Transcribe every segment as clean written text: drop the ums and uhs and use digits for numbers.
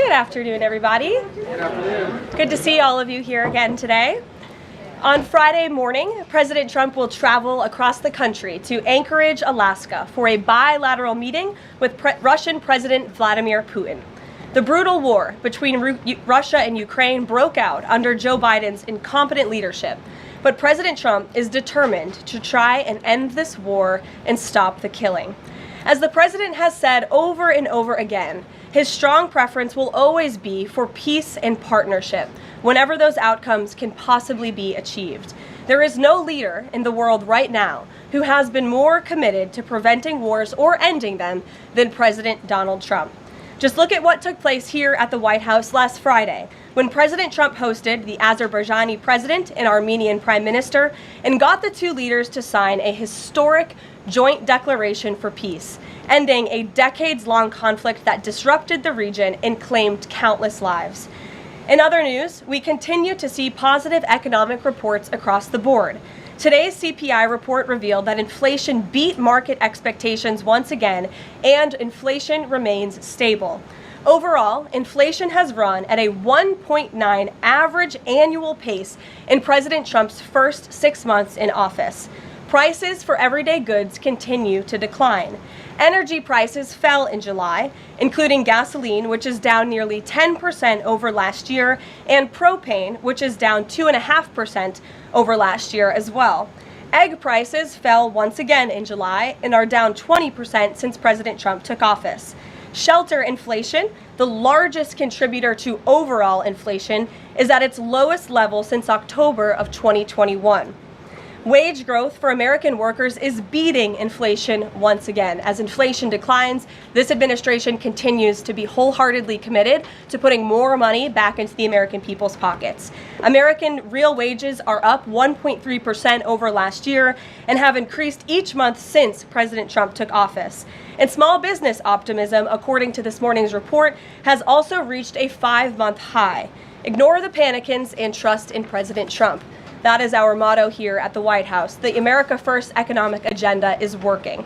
Good afternoon, everybody. Good afternoon. Good to see all of you here again today. On Friday morning, President Trump will travel across the country to Anchorage, Alaska, for a bilateral meeting with Russian President Vladimir Putin. The brutal war between Russia and Ukraine broke out under Joe Biden's incompetent leadership, but President Trump is determined to try and end this war and stop the killing. As the president has said over and over again, his strong preference will always be for peace and partnership whenever those outcomes can possibly be achieved. There is no leader in the world right now who has been more committed to preventing wars or ending them than President Donald Trump. Just look at what took place here at the White House last Friday, when President Trump hosted the Azerbaijani president and Armenian prime minister and got the two leaders to sign a historic joint declaration for peace, ending a decades-long conflict that disrupted the region and claimed countless lives. In other news, we continue to see positive economic reports across the board. Today's CPI report revealed that inflation beat market expectations once again, and inflation remains stable. Overall, inflation has run at a 1.9 average annual pace in President Trump's first 6 months in office. Prices for everyday goods continue to decline. Energy prices fell in July, including gasoline, which is down nearly 10% over last year, and propane, which is down 2.5% over last year as well. Egg prices fell once again in July and are down 20% since President Trump took office. Shelter inflation, the largest contributor to overall inflation, is at its lowest level since October of 2021. Wage growth for American workers is beating inflation once again. As inflation declines, this administration continues to be wholeheartedly committed to putting more money back into the American people's pockets. American real wages are up 1.3% over last year and have increased each month since President Trump took office. And small business optimism, according to this morning's report, has also reached a 5-month high. Ignore the panicans and trust in President Trump. That is our motto here at the White House. The America First economic agenda is working.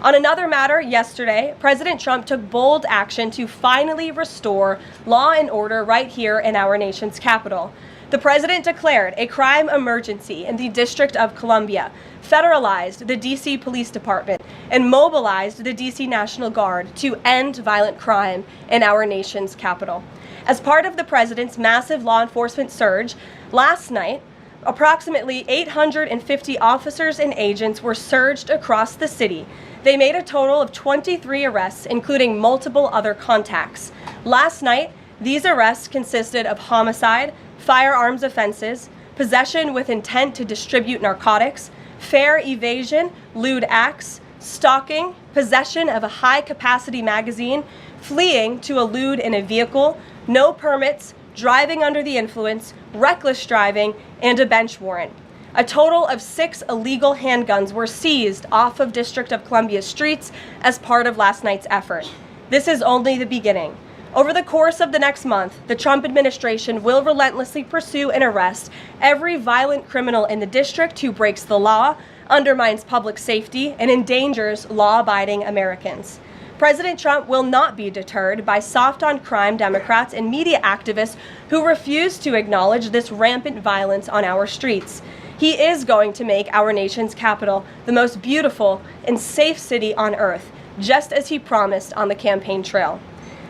On another matter, yesterday, President Trump took bold action to finally restore law and order right here in our nation's capital. The president declared a crime emergency in the District of Columbia, federalized the D.C. Police Department, and mobilized the D.C. National Guard to end violent crime in our nation's capital. As part of the president's massive law enforcement surge, last night, approximately 850 officers and agents were surged across the city. They made a total of 23 arrests, including multiple other contacts. Last night, these arrests consisted of homicide, firearms offenses, possession with intent to distribute narcotics, fare evasion, lewd acts, stalking, possession of a high-capacity magazine, fleeing to elude in a vehicle, no permits, driving under the influence, reckless driving, and a bench warrant. A total of 6 illegal handguns were seized off of District of Columbia streets as part of last night's effort. This is only the beginning. Over the course of the next month, the Trump administration will relentlessly pursue and arrest every violent criminal in the district who breaks the law, undermines public safety, and endangers law-abiding Americans. President Trump will not be deterred by soft-on-crime Democrats and media activists who refuse to acknowledge this rampant violence on our streets. He is going to make our nation's capital the most beautiful and safe city on earth, just as he promised on the campaign trail.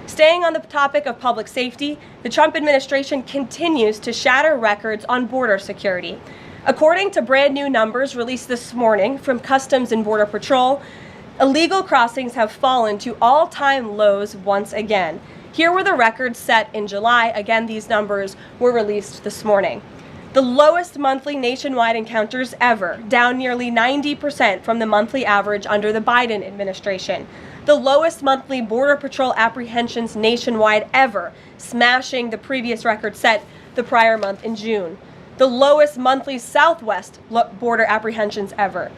Staying on the topic of public safety, the Trump administration continues to shatter records on border security. According to brand new numbers released this morning from Customs and Border Patrol, illegal crossings have fallen to all-time lows once again. Here were the records set in July. Again, these numbers were released this morning. The lowest monthly nationwide encounters ever, down nearly 90% from the monthly average under the Biden administration. The lowest monthly Border Patrol apprehensions nationwide ever, smashing the previous record set the prior month in June. The lowest monthly Southwest border apprehensions ever.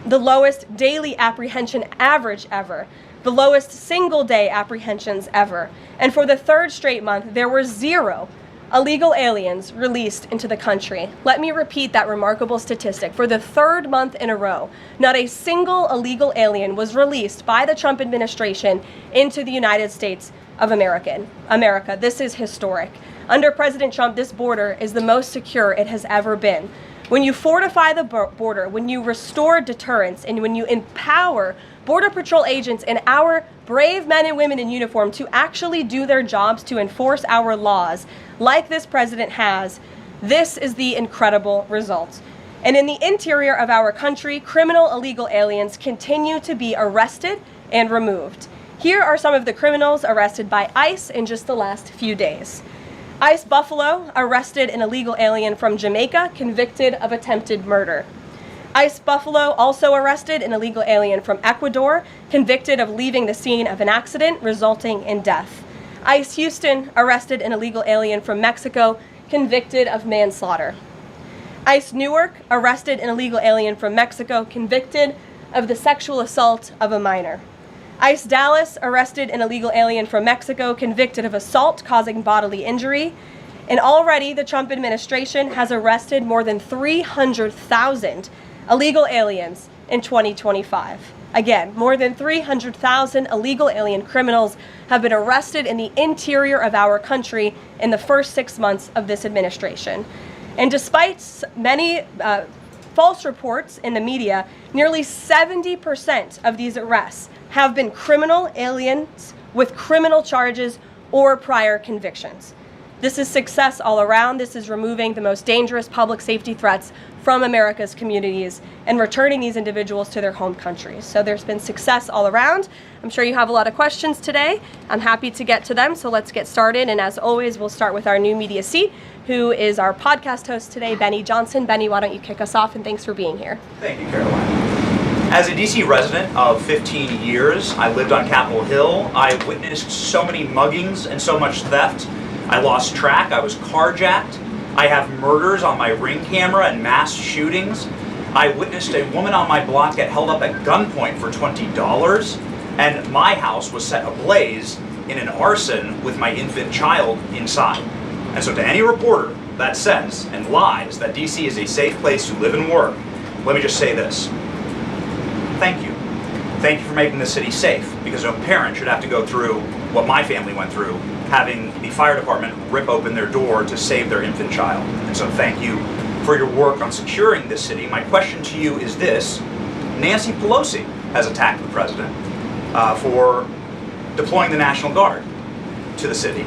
The lowest daily apprehension average ever, the lowest single-day apprehensions ever. And for the third straight month, there were 0 illegal aliens released into the country. Let me repeat that remarkable statistic. For the third month in a row, not a single illegal alien was released by the Trump administration into the United States of America. This is historic. Under President Trump, this border is the most secure it has ever been. When you fortify the border, when you restore deterrence, and when you empower Border Patrol agents and our brave men and women in uniform to actually do their jobs to enforce our laws, like this president has, this is the incredible result. And in the interior of our country, criminal illegal aliens continue to be arrested and removed. Here are some of the criminals arrested by ICE in just the last few days. ICE Buffalo arrested an illegal alien from Jamaica convicted of attempted murder. ICE Buffalo also arrested an illegal alien from Ecuador convicted of leaving the scene of an accident resulting in death. ICE Houston arrested an illegal alien from Mexico convicted of manslaughter. ICE Newark arrested an illegal alien from Mexico convicted of the sexual assault of a minor. ICE Dallas arrested an illegal alien from Mexico convicted of assault causing bodily injury. And already the Trump administration has arrested more than 300,000 illegal aliens in 2025. Again, more than 300,000 illegal alien criminals have been arrested in the interior of our country in the first 6 months of this administration. And despite many false reports in the media, nearly 70% of these arrests have been criminal aliens with criminal charges or prior convictions. This is success all around. This is removing the most dangerous public safety threats from America's communities and returning these individuals to their home countries. So there's been success all around. I'm sure you have a lot of questions today. I'm happy to get to them, so let's get started. And as always, we'll start with our new media seat, who is our podcast host today, Benny Johnson. Benny, why don't you kick us off, and thanks for being here. Thank you, Caroline. As a DC resident of 15 years, I lived on Capitol Hill. I witnessed so many muggings and so much theft. I lost track. I was carjacked. I have murders on my Ring camera and mass shootings. I witnessed a woman on my block get held up at gunpoint for $20, and my house was set ablaze in an arson with my infant child inside. And so to any reporter that says and lies that DC is a safe place to live and work, let me just say this. Thank you. Thank you for making the city safe, because no parent should have to go through what my family went through, having the fire department rip open their door to save their infant child. And so thank you for your work on securing this city. My question to you is this. Nancy Pelosi has attacked the president for deploying the National Guard to the city,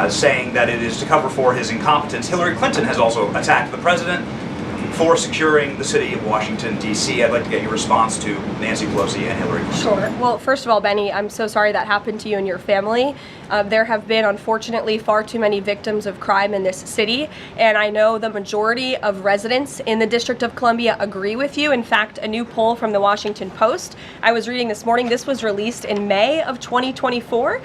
saying that it is to cover for his incompetence. Hillary Clinton has also attacked the president for securing the city of Washington, D.C. I'd like to get your response to Nancy Pelosi and Hillary Clinton. Sure. Well, first of all, Benny, I'm so sorry that happened to you and your family. There have been, unfortunately, far too many victims of crime in this city, and I know the majority of residents in the District of Columbia agree with you. In fact, a new poll from the Washington Post I was reading this morning, this was released in May of 2024,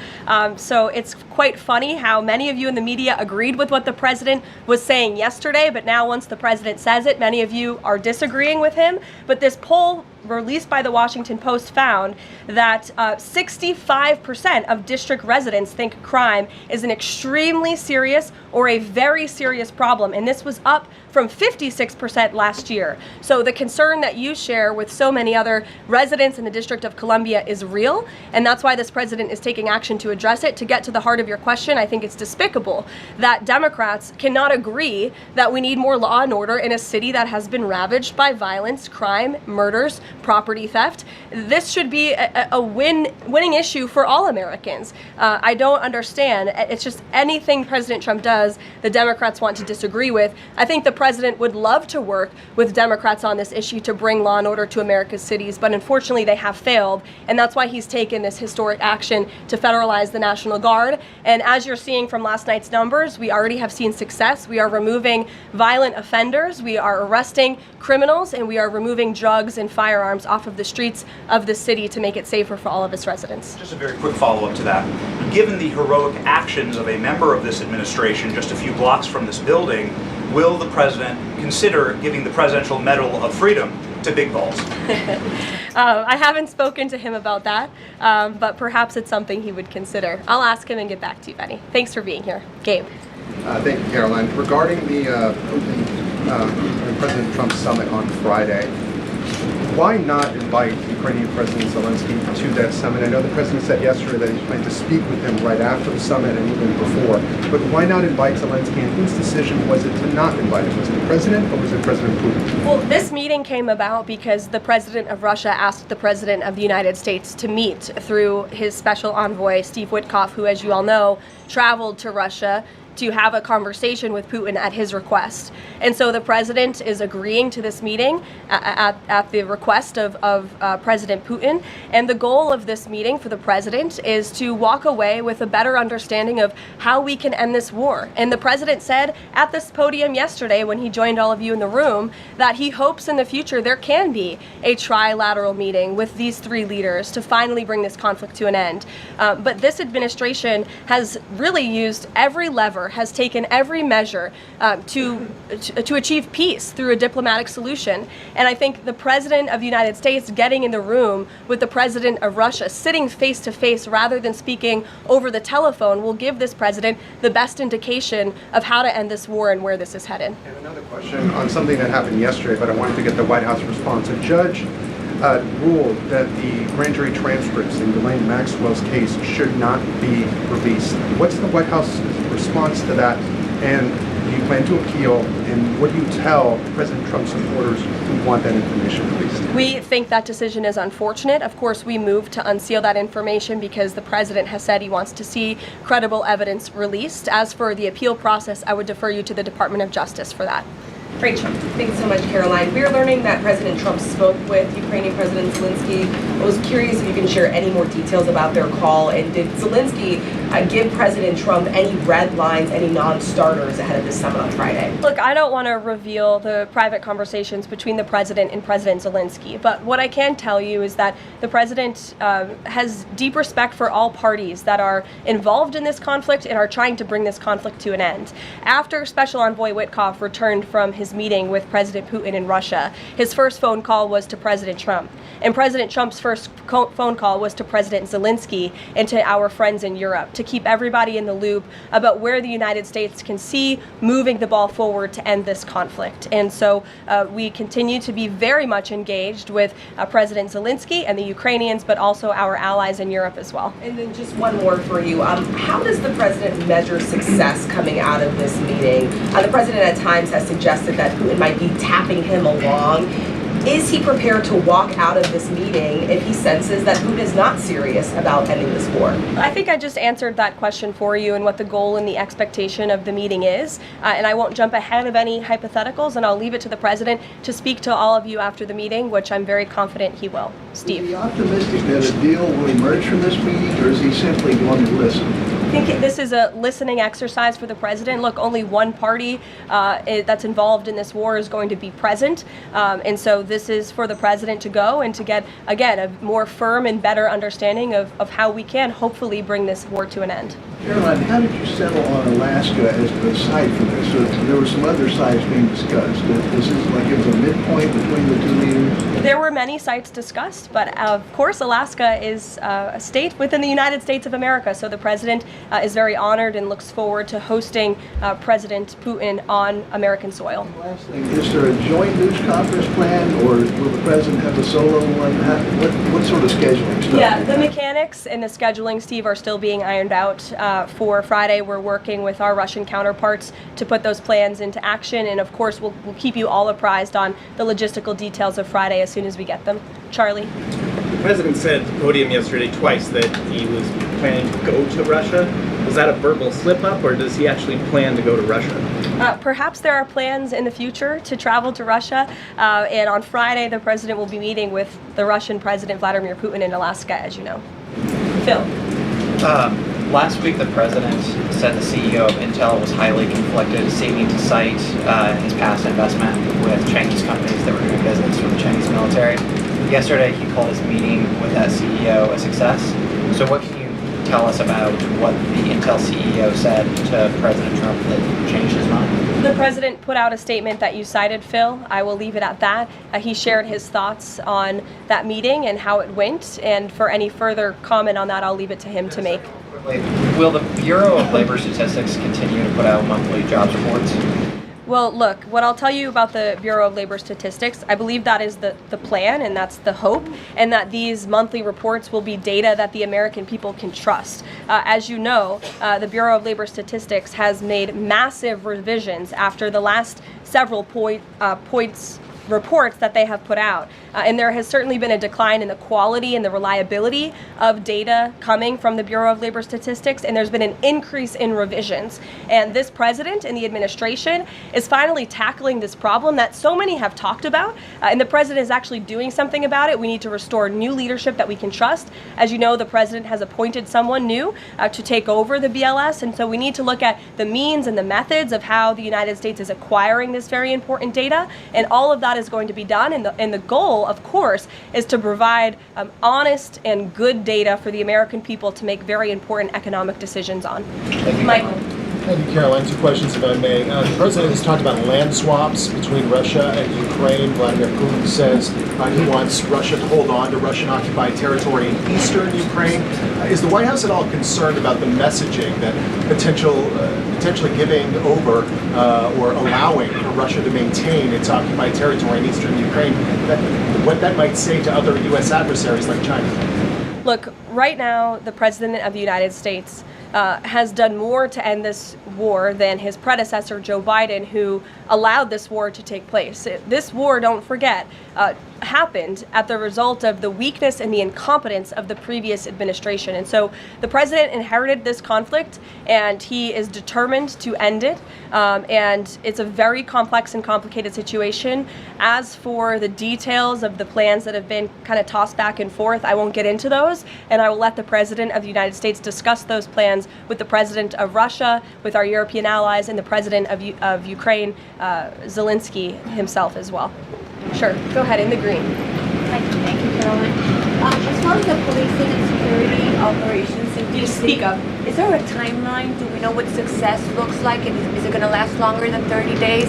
so it's quite funny how many of you in the media agreed with what the president was saying yesterday, but now once the president says it, many of you are disagreeing with him. But this poll released by the Washington Post found that 65% of district residents think crime is an extremely serious or a very serious problem, and this was up from 56% last year. So the concern that you share with so many other residents in the District of Columbia is real, and that's why this president is taking action to address it. To get to the heart of your question, I think it's despicable that Democrats cannot agree that we need more law and order in a city that has been ravaged by violence, crime, murders, property theft. This should be a winning issue for all Americans. I don't understand. It's just anything President Trump does, the Democrats want to disagree with. I think the president would love to work with Democrats on this issue to bring law and order to America's cities, but unfortunately they have failed, and that's why he's taken this historic action to federalize the National Guard. And as you're seeing from last night's numbers, we already have seen success. We are removing violent offenders, we are arresting criminals, and we are removing drugs and firearms off of the streets of the city to make it safer for all of its residents. Just a very quick follow-up to that. Given the heroic actions of a member of this administration just a few blocks from this building, will the president consider giving the Presidential Medal of Freedom to Big Balls? I haven't spoken to him about that, but perhaps it's something he would consider. I'll ask him and get back to you, Benny. Thanks for being here. Gabe. Thank you, Caroline. Regarding the Putin and President Trump summit on Friday, Why not invite Ukrainian President Zelensky to that summit? I know the president said yesterday that he planned to speak with him right after the summit and even before. But why not invite Zelensky, and whose decision was it to not invite him? Was it the president or was it President Putin? Well, this meeting came about because the president of Russia asked the president of the United States to meet through his special envoy, Steve Witkoff, who, as you all know, traveled to Russia to have a conversation with Putin at his request. And so the president is agreeing to this meeting at the request of President Putin. And the goal of this meeting for the president is to walk away with a better understanding of how we can end this war. And the president said at this podium yesterday when he joined all of you in the room that he hopes in the future there can be a trilateral meeting with these three leaders to finally bring this conflict to an end. But this administration has really used every lever, has taken every measure to achieve peace through a diplomatic solution. And I think the president of the United States getting in the room with the president of Russia, sitting face to face rather than speaking over the telephone, will give this president the best indication of how to end this war and where this is headed. And another question on something that happened yesterday, but I wanted to get the White House response. A judge ruled that the grand jury transcripts in Ghislaine Maxwell's case should not be released. What's the White House response to that? And do you plan to appeal? And what do you tell President Trump's supporters who want that information released? We think that decision is unfortunate. Of course, we moved to unseal that information because the president has said he wants to see credible evidence released. As for the appeal process, I would defer you to the Department of Justice for that. Rachel. Thanks so much, Caroline. We are learning that President Trump spoke with Ukrainian President Zelensky. I was curious if you can share any more details about their call, and did Zelensky give President Trump any red lines, any non-starters ahead of this summit on Friday? Look, I don't want to reveal the private conversations between the president and President Zelensky, but what I can tell you is that the president has deep respect for all parties that are involved in this conflict and are trying to bring this conflict to an end. After Special Envoy Witkoff returned from his meeting with President Putin in Russia, his first phone call was to President Trump. And President Trump's first phone call was to President Zelensky and to our friends in Europe to keep everybody in the loop about where the United States can see moving the ball forward to end this conflict. And so we continue to be very much engaged with President Zelensky and the Ukrainians, but also our allies in Europe as well. And then just one more for you. How does the president measure success coming out of this meeting? The president at times has suggested that Putin might be tapping him along. Is he prepared to walk out of this meeting if he senses that Putin is not serious about ending this war? I think I just answered that question for you and what the goal and the expectation of the meeting is. And I won't jump ahead of any hypotheticals, and I'll leave it to the president to speak to all of you after the meeting, which I'm very confident he will. Steve. Is he optimistic that a deal will emerge from this meeting, or is he simply going to listen? I think this is a listening exercise for the president. Look, only one party that's involved in this war is going to be present. And so this is for the president to go and to get, again, a more firm and better understanding of how we can hopefully bring this war to an end. Caroline, how did you settle on Alaska as the site for this? So there were some other sites being discussed. Is this like it was a midpoint between the two leaders? There were many sites discussed, but of course Alaska is a state within the United States of America, so the president is very honored and looks forward to hosting President Putin on American soil. Last thing, is there a joint news conference plan, or will the president have a solo one? What sort of scheduling stuff? Yeah, the mechanics and the scheduling, Steve, are still being ironed out. For Friday, we're working with our Russian counterparts to put those plans into action, and of course we'll keep you all apprised on the logistical details of Friday as soon as we get them. Charlie? The president said at the podium yesterday twice that he was planning to go to Russia. Was that a verbal slip-up, or does he actually plan to go to Russia? Perhaps there are plans in the future to travel to Russia, and on Friday the president will be meeting with the Russian President Vladimir Putin in Alaska, as you know. Phil? Last week, the president said the CEO of Intel was highly conflicted, seeming to cite his past investment with Chinese companies that were doing business with the Chinese military. Yesterday, he called his meeting with that CEO a success. So what can you tell us about what the Intel CEO said to President Trump that changed his mind? The president put out a statement that you cited, Phil. I will leave it at that. He shared his thoughts on that meeting and how it went, and for any further comment on that, I'll leave it to him to make. Will the Bureau of Labor Statistics continue to put out monthly jobs reports? Well, look, what I'll tell you about the Bureau of Labor Statistics, I believe that is the plan and that's the hope, and that these monthly reports will be data that the American people can trust. As you know, the Bureau of Labor Statistics has made massive revisions after the last several reports that they have put out. And there has certainly been a decline in the quality and the reliability of data coming from the Bureau of Labor Statistics, and there's been an increase in revisions. And this president and the administration is finally tackling this problem that so many have talked about, and the president is actually doing something about it. We need to restore new leadership that we can trust. As you know, the president has appointed someone new to take over the BLS, and so we need to look at the means and the methods of how the United States is acquiring this very important data, and all of that is going to be done, and the goal, of course, is to provide honest and good data for the American people to make very important economic decisions on. Michael. Thank you, Caroline. Two questions, if I may. The president has talked about land swaps between Russia and Ukraine. Vladimir Putin says he wants Russia to hold on to Russian-occupied territory in eastern Ukraine. Is the White House at all concerned about the messaging that potentially giving over or allowing for Russia to maintain its occupied territory in eastern Ukraine, what that might say to other U.S. adversaries like China? Look, right now, the President of the United States has done more to end this war than his predecessor, Joe Biden, who allowed this war to take place. This war, don't forget, happened at the result of the weakness and the incompetence of the previous administration. And so the president inherited this conflict, and he is determined to end it. And it's a very complex and complicated situation. As for the details of the plans that have been kind of tossed back and forth, I won't get into those, and I will let the president of the United States discuss those plans with the president of Russia, with our European allies, and the president of Ukraine, Zelensky himself as well. Sure, go ahead, in the green. Thank you, Caroline. As far as the policing and security operations in DC, Speak up. Is there a timeline? Do we know what success looks like? And is it going to last longer than 30 days?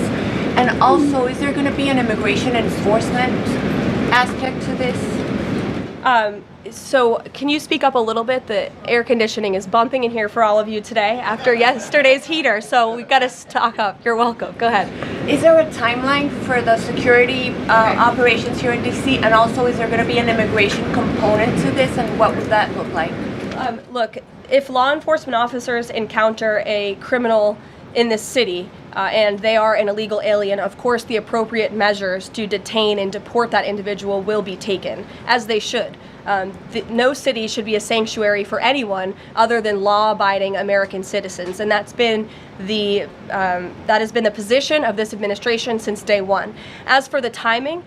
And also, is there going to be an immigration enforcement aspect to this? So can you speak up a little bit? The air conditioning is bumping in here for all of you today after yesterday's heater, so we've got to stock up. You're welcome. Go ahead. Is there a timeline for the security operations here in DC? And also, is there going to be an immigration component to this? And what would that look like? Look, if law enforcement officers encounter a criminal in this city, and they are an illegal alien, of course the appropriate measures to detain and deport that individual will be taken, as they should. No city should be a sanctuary for anyone other than law-abiding American citizens, and that has been the position of this administration since day one. As for the timing,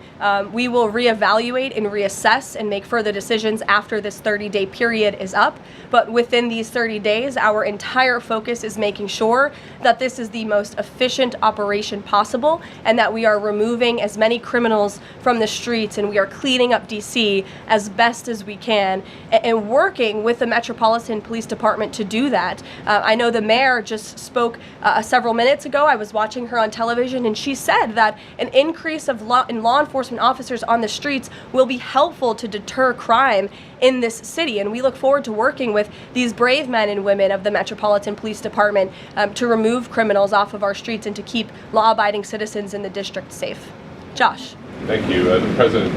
we will reevaluate and reassess and make further decisions after this 30-day period is up. But within these 30 days, our entire focus is making sure that this is the most efficient operation possible, and that we are removing as many criminals from the streets, and we are cleaning up DC as best as we can, and working with the Metropolitan Police Department to do that. I know the mayor just spoke several minutes ago. I was watching her on television, and she said that an increase in law enforcement officers on the streets will be helpful to deter crime in this city, and we look forward to working with these brave men and women of the Metropolitan Police Department to remove criminals off of our streets and to keep law-abiding citizens in the district safe. Josh. Thank you. The president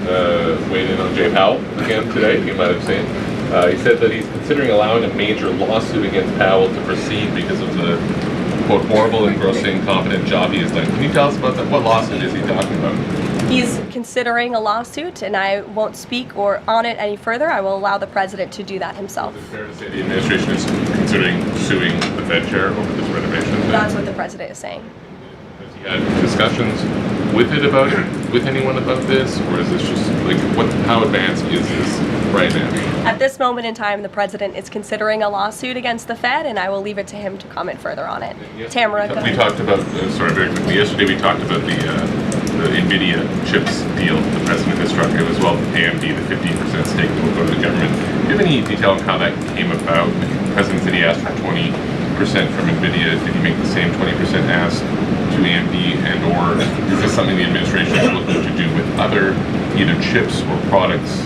weighed in on Jay Powell again today. You might have seen. He said that he's considering allowing a major lawsuit against Powell to proceed because of the, quote, horrible and grossly incompetent job he has done. Can you tell us about that? What lawsuit is he talking about? He's considering a lawsuit, and I won't speak on it any further. I will allow the president to do that himself. Is it fair to say the administration is considering suing the Fed Chair over this renovation? That's what the president is saying. Has he had discussions with anyone about this, or is this just like how advanced is this right now? At this moment in time, the president is considering a lawsuit against the Fed, and I will leave it to him to comment further on it. Tamara, go ahead. We talked about very quickly yesterday. We talked about the NVIDIA chips deal the president has struck. It was AMD, the 15% stake that will go to the government. Do you have any detail on how that came about? The president said he asked for 20% from NVIDIA. Did he make the same 20% ask to AMD, and/or is this something the administration is looking to do with other either chips or products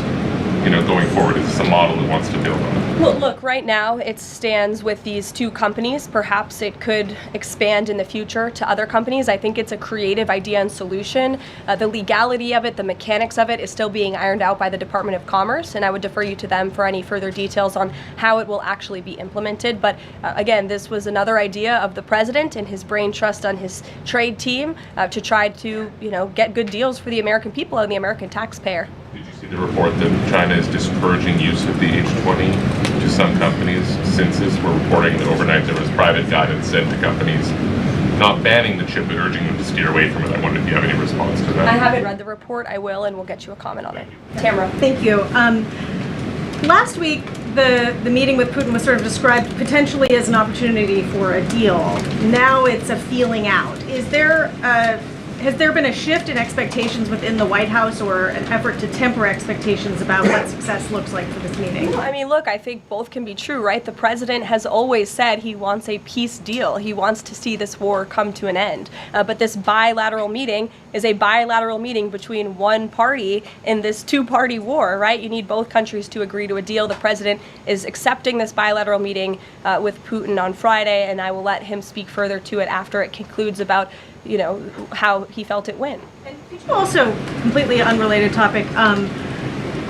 going forward? Is this a model that wants to build on? Well, look, right now it stands with these two companies. Perhaps it could expand in the future to other companies. I think it's a creative idea and solution. The legality of it, the mechanics of it is still being ironed out by the Department of Commerce, and I would defer you to them for any further details on how it will actually be implemented. But again, this was another idea of the president and his brain trust on his trade team to try to, get good deals for the American people and the American taxpayer. Did you see the report that China is discouraging use of the H-20 to some companies? Census were reporting that overnight there was private guidance sent to companies not banning the chip but urging them to steer away from it. I wonder if you have any response to that. I haven't read the report. I will, and we'll get you a comment on it. Tamara. Thank you. Last week, the meeting with Putin was sort of described potentially as an opportunity for a deal. Now it's a feeling out. Has there been a shift in expectations within the White House or an effort to temper expectations about what success looks like for this meeting? Well, I mean, look, I think both can be true, right? The president has always said he wants a peace deal. He wants to see this war come to an end. But this bilateral meeting is a bilateral meeting between one party in this two-party war, right? You need both countries to agree to a deal. The president is accepting this bilateral meeting with Putin on Friday, and I will let him speak further to it after it concludes about how he felt it went. And could you also, completely unrelated topic,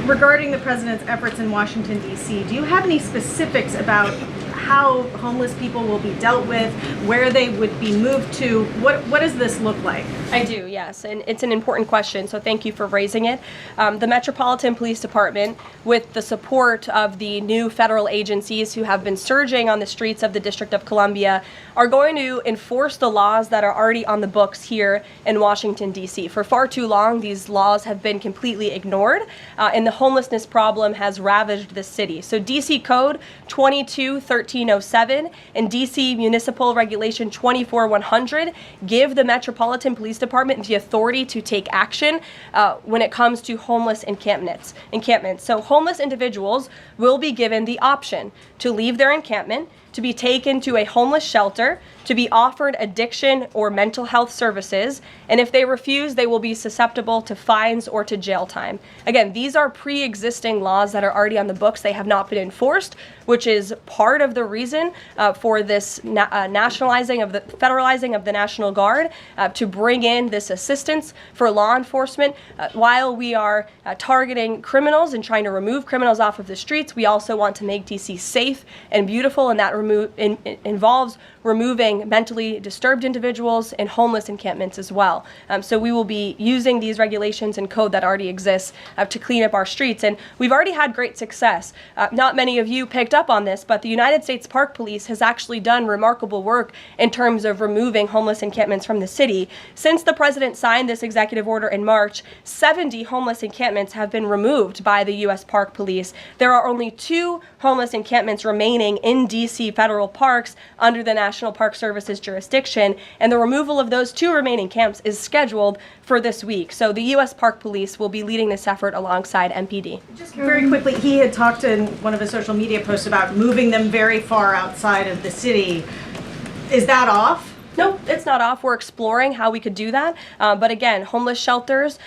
regarding the president's efforts in Washington, D.C., do you have any specifics about how homeless people will be dealt with, where they would be moved to? What does this look like? I do, yes, and it's an important question, so thank you for raising it. The Metropolitan Police Department, with the support of the new federal agencies who have been surging on the streets of the District of Columbia, are going to enforce the laws that are already on the books here in Washington, D.C. For far too long, these laws have been completely ignored, and the homelessness problem has ravaged the city. So D.C. Code 22-1307 and D.C. Municipal Regulation 24-100 give the Metropolitan Police Department the authority to take action when it comes to homeless encampments. So homeless individuals will be given the option to leave their encampment, to be taken to a homeless shelter, to be offered addiction or mental health services, and if they refuse, they will be susceptible to fines or to jail time. Again, these are pre-existing laws that are already on the books. They have not been enforced, which is part of the reason for this federalizing of the National Guard to bring in this assistance for law enforcement. While we are targeting criminals and trying to remove criminals off of the streets, we also want to make DC safe and beautiful, and that involves removing mentally disturbed individuals and homeless encampments as well. So we will be using these regulations and code that already exists to clean up our streets. And we've already had great success. Not many of you picked up on this, but the United States Park Police has actually done remarkable work in terms of removing homeless encampments from the city. Since the president signed this executive order in March, 70 homeless encampments have been removed by the U.S. Park Police. There are only 2 homeless encampments remaining in D.C. federal parks under the National Park Service's jurisdiction, and the removal of those 2 remaining camps is scheduled for this week. So the U.S. Park Police will be leading this effort alongside MPD. Just very quickly, he had talked in one of his social media posts about moving them very far outside of the city. Is that off? No, it's not off. We're exploring how we could do that. But again, homeless shelters,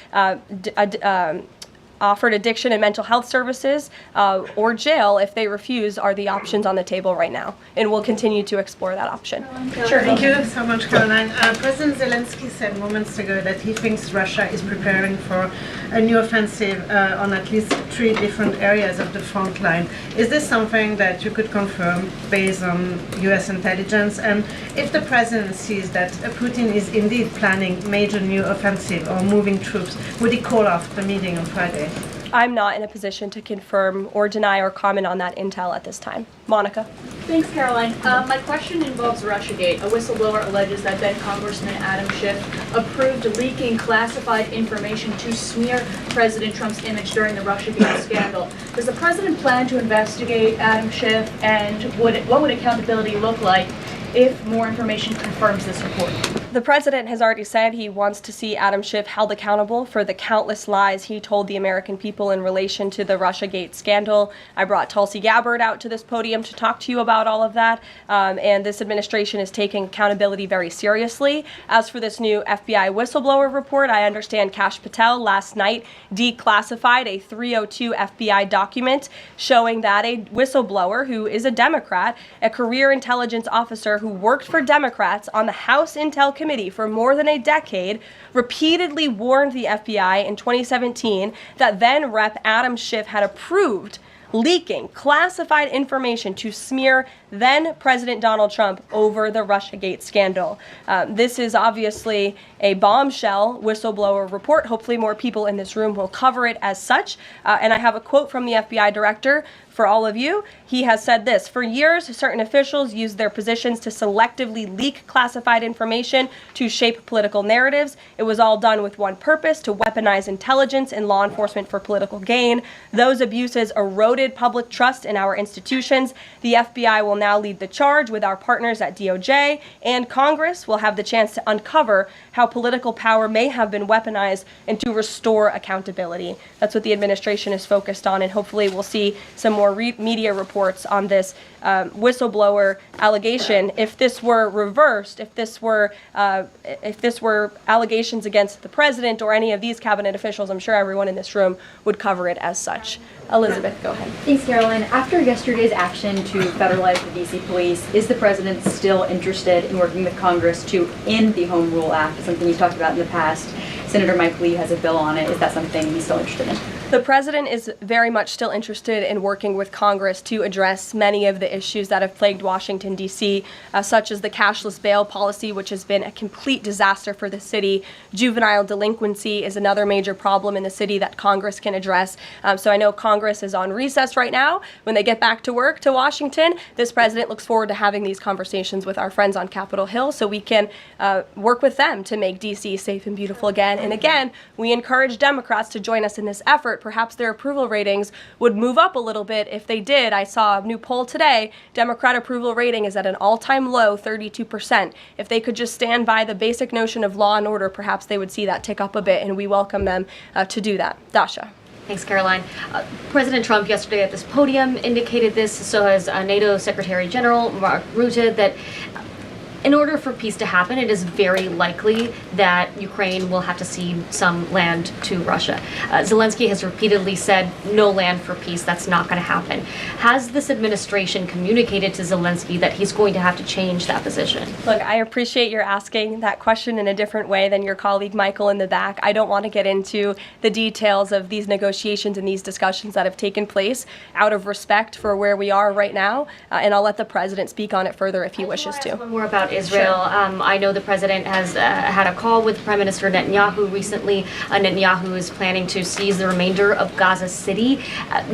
offered addiction and mental health services, or jail if they refuse are the options on the table right now. And we'll continue to explore that option. Sure. Thank you so much, Caroline. President Zelensky said moments ago that he thinks Russia is preparing for a new offensive on at least 3 different areas of the front line. Is this something that you could confirm based on U.S. intelligence? And if the president sees that Putin is indeed planning major new offensive or moving troops, would he call off the meeting on Friday? I'm not in a position to confirm or deny or comment on that intel at this time. Monica. Thanks, Caroline. My question involves Russiagate. A whistleblower alleges that then Congressman Adam Schiff approved leaking classified information to smear President Trump's image during the Russiagate scandal. Does the president plan to investigate Adam Schiff, and what would accountability look like if more information confirms this report? The president has already said he wants to see Adam Schiff held accountable for the countless lies he told the American people in relation to the Russiagate scandal. I brought Tulsi Gabbard out to this podium to talk to you about all of that, and this administration is taking accountability very seriously. As for this new FBI whistleblower report, I understand Kash Patel last night declassified a 302 FBI document showing that a whistleblower who is a Democrat, a career intelligence officer who worked for Democrats on the House Intel Committee for more than a decade, repeatedly warned the FBI in 2017 that then Rep. Adam Schiff had approved leaking classified information to smear then President Donald Trump over the Russiagate scandal. This is obviously a bombshell whistleblower report. Hopefully more people in this room will cover it as such. And I have a quote from the FBI director for all of you. He has said this: "For years, certain officials used their positions to selectively leak classified information to shape political narratives. It was all done with one purpose: to weaponize intelligence and law enforcement for political gain. Those abuses eroded public trust in our institutions. The FBI will now lead the charge with our partners at DOJ, and Congress will have the chance to uncover how political power may have been weaponized and to restore accountability." That's what the administration is focused on, and hopefully we'll see some more media reports on this whistleblower allegation. If this were reversed, if this were allegations against the president or any of these cabinet officials, I'm sure everyone in this room would cover it as such. Elizabeth, go ahead. Thanks, Caroline. After yesterday's action to federalize the DC police, is the president still interested in working with Congress to end the Home Rule Act, something you've talked about in the past? Senator Mike Lee has a bill on it. Is that something he's still interested in? The president is very much still interested in working with Congress to address many of the issues that have plagued Washington, D.C., such as the cashless bail policy, which has been a complete disaster for the city. Juvenile delinquency is another major problem in the city that Congress can address. So I know Congress is on recess right now. When they get back to work to Washington, this president looks forward to having these conversations with our friends on Capitol Hill so we can work with them to make D.C. safe and beautiful again. And again, we encourage Democrats to join us in this effort. Perhaps their approval ratings would move up a little bit if they did. I saw a new poll today. Democrat approval rating is at an all-time low, 32%. If they could just stand by the basic notion of law and order, perhaps they would see that tick up a bit, and we welcome them to do that. Dasha. Thanks, Caroline. President Trump yesterday at this podium indicated this, so has NATO Secretary General Mark Rutte, that in order for peace to happen, it is very likely that Ukraine will have to cede some land to Russia. Zelensky has repeatedly said no land for peace. That's not going to happen. Has this administration communicated to Zelensky that he's going to have to change that position? Look, I appreciate you're asking that question in a different way than your colleague Michael in the back. I don't want to get into the details of these negotiations and these discussions that have taken place out of respect for where we are right now, and I'll let the president speak on it further if he wishes to. One more about Israel. Sure. I know the president has had a call with Prime Minister Netanyahu recently. Netanyahu is planning to seize the remainder of Gaza City.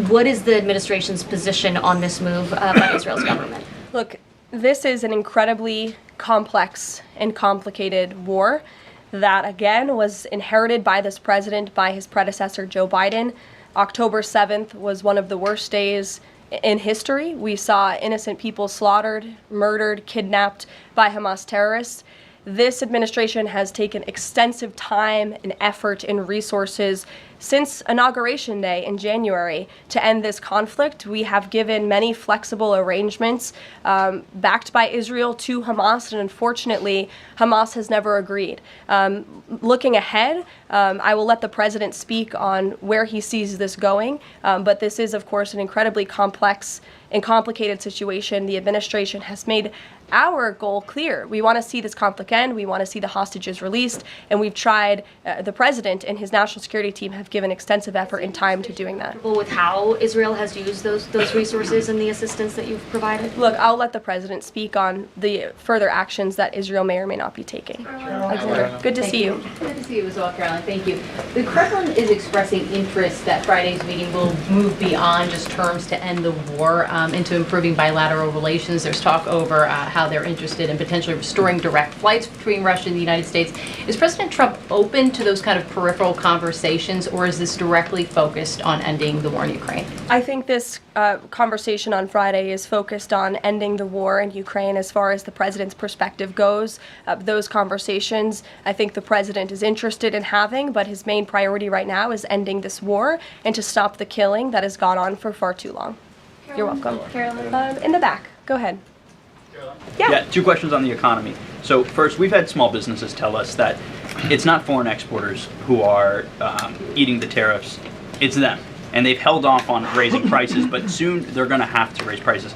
What is the administration's position on this move by Israel's government? Look, this is an incredibly complex and complicated war that, again, was inherited by this president, by his predecessor, Joe Biden. October 7th was one of the worst days in history. We saw innocent people slaughtered, murdered, kidnapped by Hamas terrorists. This administration has taken extensive time and effort and resources since Inauguration Day in January to end this conflict. We have given many flexible arrangements backed by Israel to Hamas, and unfortunately, Hamas has never agreed. Looking ahead, I will let the president speak on where he sees this going, but this is, of course, an incredibly complex and complicated situation. The administration has made our goal clear. We want to see this conflict end. We want to see the hostages released, and we've tried, the president and his national security team have given extensive effort and time to doing that. With how Israel has used those resources and the assistance that you've provided? Look, I'll let the president speak on the further actions that Israel may or may not be taking. Good to see you. Good to see you as well, Caroline. Thank you. The Kremlin is expressing interest that Friday's meeting will move beyond just terms to end the war into improving bilateral relations. There's talk over how they're interested in potentially restoring direct flights between Russia and the United States. Is President Trump open to those kind of peripheral conversations, or or is this directly focused on ending the war in Ukraine? I think this conversation on Friday is focused on ending the war in Ukraine as far as the president's perspective goes. Those conversations, I think the president is interested in having, but his main priority right now is ending this war and to stop the killing that has gone on for far too long. You're welcome. Carolyn. In the back. Go ahead. Yeah, two questions on the economy. So first, we've had small businesses tell us that it's not foreign exporters who are eating the tariffs, it's them. And they've held off on raising prices, but soon they're going to have to raise prices.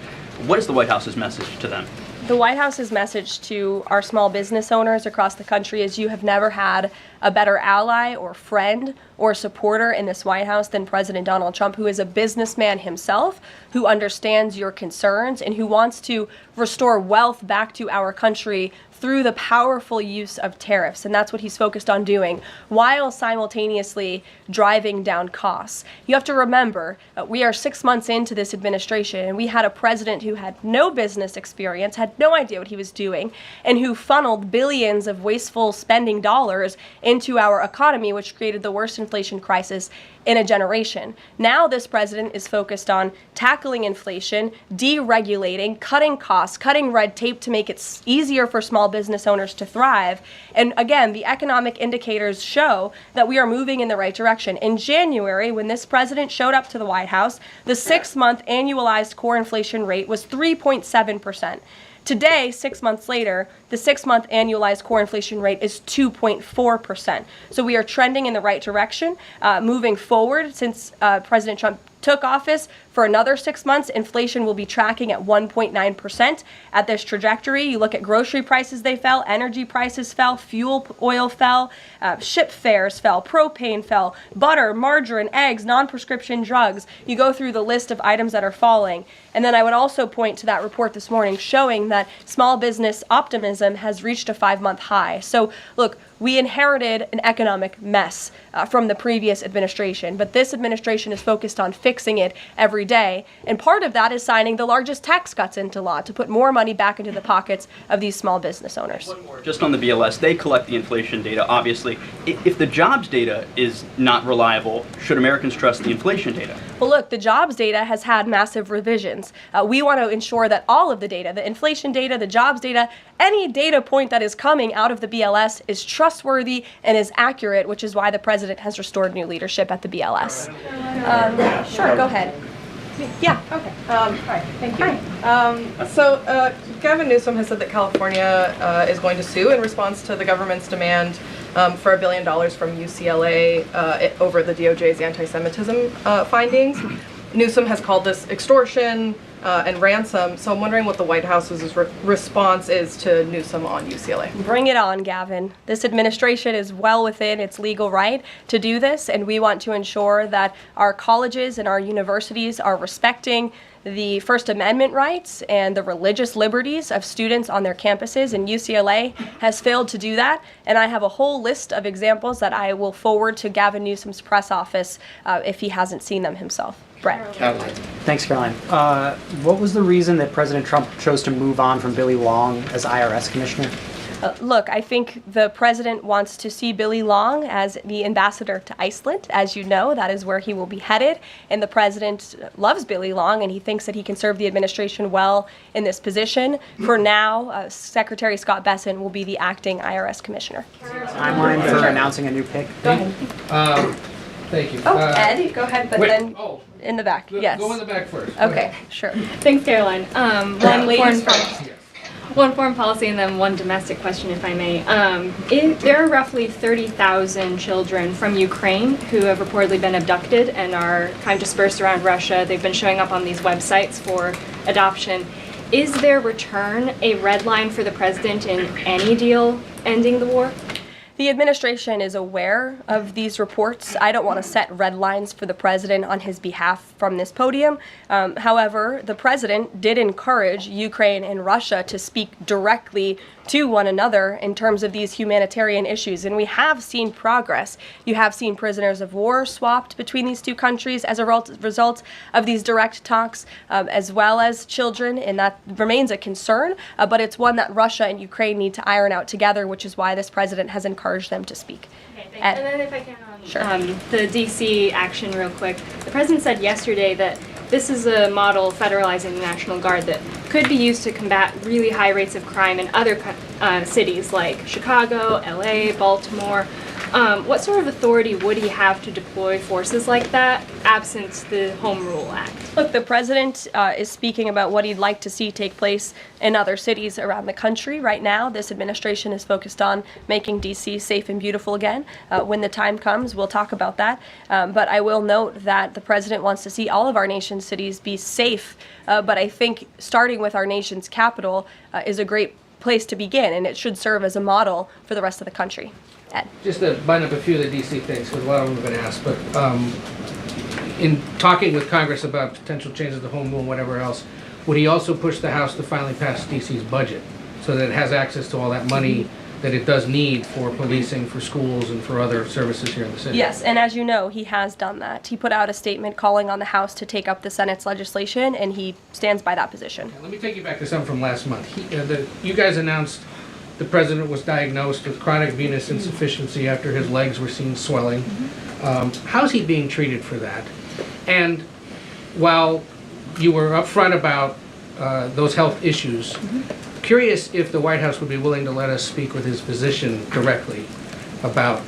What is the White House's message to them? The White House's message to our small business owners across the country is you have never had a better ally or friend or supporter in this White House than President Donald Trump, who is a businessman himself, who understands your concerns and who wants to restore wealth back to our country through the powerful use of tariffs. And that's what he's focused on doing, while simultaneously driving down costs. You have to remember, we are 6 months into this administration, and we had a president who had no business experience, had no idea what he was doing, and who funneled billions of wasteful spending dollars into our economy, which created the worst inflation crisis in a generation. Now this president is focused on tackling inflation, deregulating, cutting costs, cutting red tape to make it easier for small business owners to thrive. And again, the economic indicators show that we are moving in the right direction. In January, when this president showed up to the White House, the 6-month annualized core inflation rate was 3.7%. Today, 6 months later, the 6-month annualized core inflation rate is 2.4%. So we are trending in the right direction. Moving forward, since President Trump took office, for another 6 months, inflation will be tracking at 1.9%. At this trajectory, you look at grocery prices, they fell, energy prices fell, fuel oil fell, ship fares fell, propane fell, butter, margarine, eggs, non-prescription drugs. You go through the list of items that are falling. And then I would also point to that report this morning showing that small business optimism has reached a 5-month high. So look, we inherited an economic mess from the previous administration, but this administration is focused on fixing it every day. And part of that is signing the largest tax cuts into law to put more money back into the pockets of these small business owners. Just on the BLS, they collect the inflation data, obviously. If the jobs data is not reliable, should Americans trust the inflation data? Well, look, the jobs data has had massive revisions. We want to ensure that all of the data, the inflation data, the jobs data, any data point that is coming out of the BLS is trustworthy and is accurate, which is why the president has restored new leadership at the BLS. Sure, go ahead. Yeah. Okay. Hi. Thank you. So Gavin Newsom has said that California is going to sue in response to the government's demand for $1 billion from UCLA over the DOJ's anti-Semitism findings. Newsom has called this extortion and ransom. So I'm wondering what the White House's response is to Newsom on UCLA. Bring it on, Gavin. This administration is well within its legal right to do this, and we want to ensure that our colleges and our universities are respecting the First Amendment rights and the religious liberties of students on their campuses, and UCLA has failed to do that. And I have a whole list of examples that I will forward to Gavin Newsom's press office if he hasn't seen them himself. Brett. Thanks, Caroline. What was the reason that President Trump chose to move on from Billy Long as IRS commissioner? Look, I think the president wants to see Billy Long as the ambassador to Iceland. As you know, that is where he will be headed. And the president loves Billy Long, and he thinks that he can serve the administration well in this position. For now, Secretary Scott Bessent will be the acting IRS commissioner. Timeline for announcing a new pick? Go ahead. Thank you. Ed, go ahead, but then in the back. Yes. Go in the back first. Okay, sure. Thanks, Caroline. One foreign policy and then one domestic question, if I may. There are roughly 30,000 children from Ukraine who have reportedly been abducted and are kind of dispersed around Russia. They've been showing up on these websites for adoption. Is their return a red line for the president in any deal ending the war? The administration is aware of these reports. I don't want to set red lines for the president on his behalf from this podium. However, the president did encourage Ukraine and Russia to speak directly to one another in terms of these humanitarian issues. And we have seen progress. You have seen prisoners of war swapped between these two countries as a result of these direct talks, as well as children, and that remains a concern, but it's one that Russia and Ukraine need to iron out together, which is why this president has encouraged them to speak. Okay, Ed. And then if I can, Sure. the DC action real quick. The president said yesterday that this is a model federalizing the National Guard that could be used to combat really high rates of crime in other cities like Chicago, LA, Baltimore. What sort of authority would he have to deploy forces like that, absent the Home Rule Act? Look, the president is speaking about what he'd like to see take place in other cities around the country. Right now, this administration is focused on making D.C. safe and beautiful again. When the time comes, we'll talk about that. But I will note that the president wants to see all of our nation's cities be safe. But I think starting with our nation's capital is a great place to begin, and it should serve as a model for the rest of the country. Ed. Just to bind up a few of the DC things, because a lot of them have been asked, but in talking with Congress about potential changes to home rule and whatever else, would he also push the House to finally pass DC's budget so that it has access to all that money that it does need for policing, for schools, and for other services here in the city? Yes, and as you know, he has done that. He put out a statement calling on the House to take up the Senate's legislation, and he stands by that position. Let me take you back to something from last month. You guys announced the president was diagnosed with chronic venous insufficiency after his legs were seen swelling. How's he being treated for that? And while you were upfront about those health issues, curious if the White House would be willing to let us speak with his physician directly about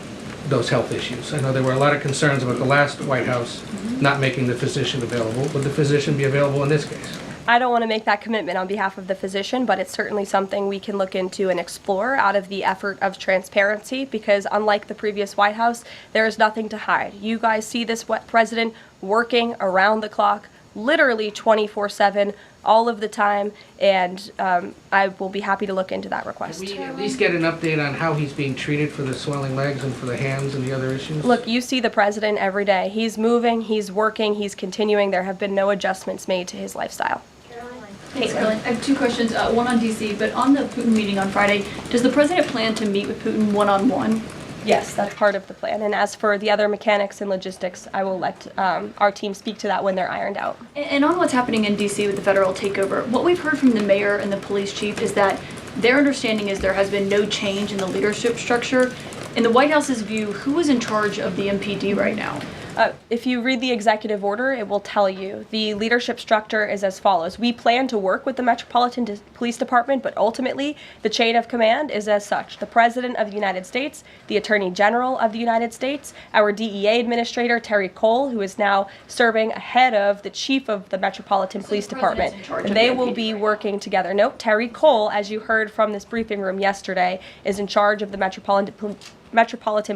those health issues. I know there were a lot of concerns about the last White House not making the physician available. Would the physician be available in this case? I don't want to make that commitment on behalf of the physician, but it's certainly something we can look into and explore out of the effort of transparency, because unlike the previous White House, there is nothing to hide. You guys see this president working around the clock, literally 24/7, all of the time, and I will be happy to look into that request. Can we at least get an update on how he's being treated for the swelling legs and for the hands and the other issues? Look, you see the president every day. He's moving, he's working, he's continuing. There have been no adjustments made to his lifestyle. Thanks, Caroline. I have two questions, one on DC, but on the Putin meeting on Friday, does the president plan to meet with Putin one-on-one? Yes, that's part of the plan. And as for the other mechanics and logistics, I will let our team speak to that when they're ironed out. And on what's happening in DC with the federal takeover, what we've heard from the mayor and the police chief is that their understanding is there has been no change in the leadership structure. In the White House's view, who is in charge of the MPD right now? If you read the executive order, it will tell you the leadership structure is as follows. We plan to work with the Metropolitan Police Department, but ultimately the chain of command is as such. The President of the United States, the Attorney General of the United States, our DEA Administrator, Terry Cole, who is now serving ahead of the Chief of the Metropolitan Police Department. And they will be working together. Nope, Terry Cole, as you heard from this briefing room yesterday, is in charge of the Metropolitan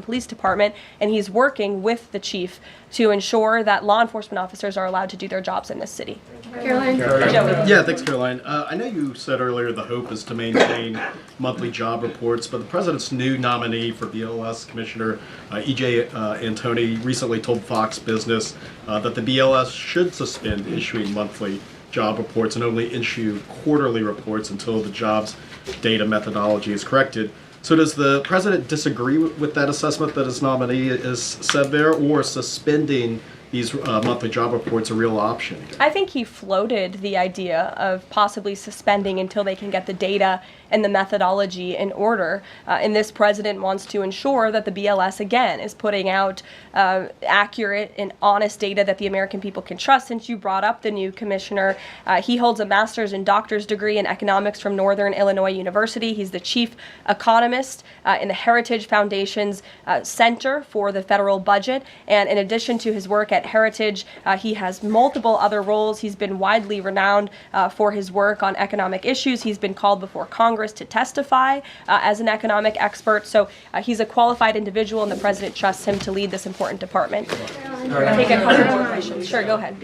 Police Department, and he's working with the chief to ensure that law enforcement officers are allowed to do their jobs in this city. Caroline? Yeah, thanks, Caroline. I know you said earlier the hope is to maintain monthly job reports, but the president's new nominee for BLS Commissioner E.J. Antoni recently told Fox Business that the BLS should suspend issuing monthly job reports and only issue quarterly reports until the jobs data methodology is corrected. So does the president disagree with that assessment that his nominee is said there, or suspending these monthly job reports a real option? I think he floated the idea of possibly suspending until they can get the data and the methodology in order. And this president wants to ensure that the BLS, again, is putting out accurate and honest data that the American people can trust. Since you brought up the new commissioner, he holds a master's and doctor's degree in economics from Northern Illinois University. He's the chief economist in the Heritage Foundation's Center for the Federal Budget. And in addition to his work at Heritage, he has multiple other roles. He's been widely renowned for his work on economic issues. He's been called before Congress to testify as an economic expert. So he's a qualified individual, and the president trusts him to lead this important department. Take a couple more questions. Sure, go ahead.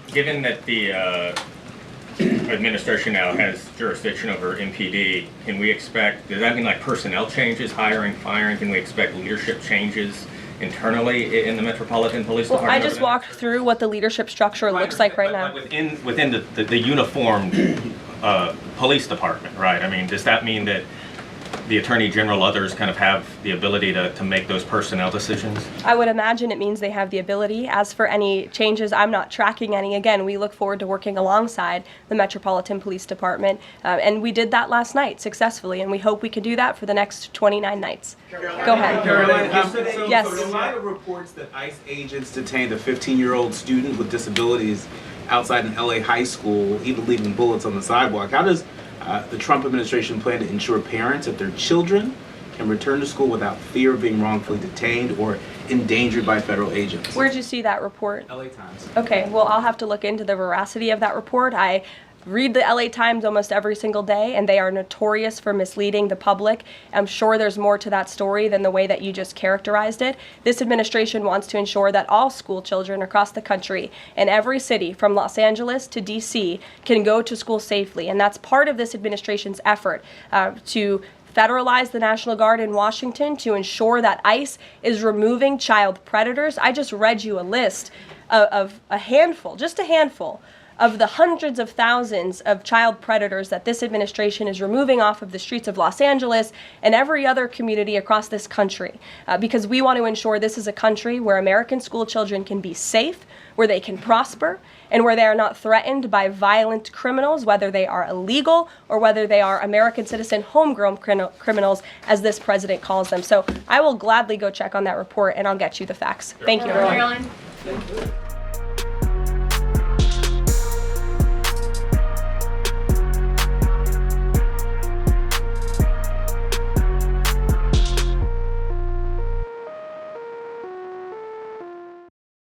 Given that the administration now has jurisdiction over MPD, can we expect, does that mean like personnel changes, hiring, firing? Can we expect leadership changes internally in the Metropolitan Police Department? I just walked through what the leadership structure looks like right now. Within the uniformed police department, right? I mean, does that mean that the Attorney General, others kind of have the ability to make those personnel decisions? I would imagine it means they have the ability. As for any changes, I'm not tracking any. Again, we look forward to working alongside the Metropolitan Police Department, and we did that last night successfully, and we hope we can do that for the next 29 nights. Go ahead. Caroline, Yes. So in light of reports that ICE agents detained a 15-year-old student with disabilities outside an LA high school, even leaving bullets on the sidewalk, how does the Trump administration plan to ensure parents that their children can return to school without fear of being wrongfully detained or endangered by federal agents? Where'd you see that report? LA Times. Okay, well, I'll have to look into the veracity of that report. I read the LA Times almost every single day, and they are notorious for misleading the public. I'm sure there's more to that story than the way that you just characterized it. This administration wants to ensure that all school children across the country in every city, from Los Angeles to DC, can go to school safely. And that's part of this administration's effort to federalize the National Guard in Washington, to ensure that ICE is removing child predators. I just read you a list of a handful, just a handful, of the hundreds of thousands of child predators that this administration is removing off of the streets of Los Angeles and every other community across this country, because we want to ensure this is a country where American school children can be safe, where they can prosper, and where they are not threatened by violent criminals, whether they are illegal or whether they are American citizen homegrown criminals, as this president calls them. So I will gladly go check on that report, and I'll get you the facts. Thank you. Caroline.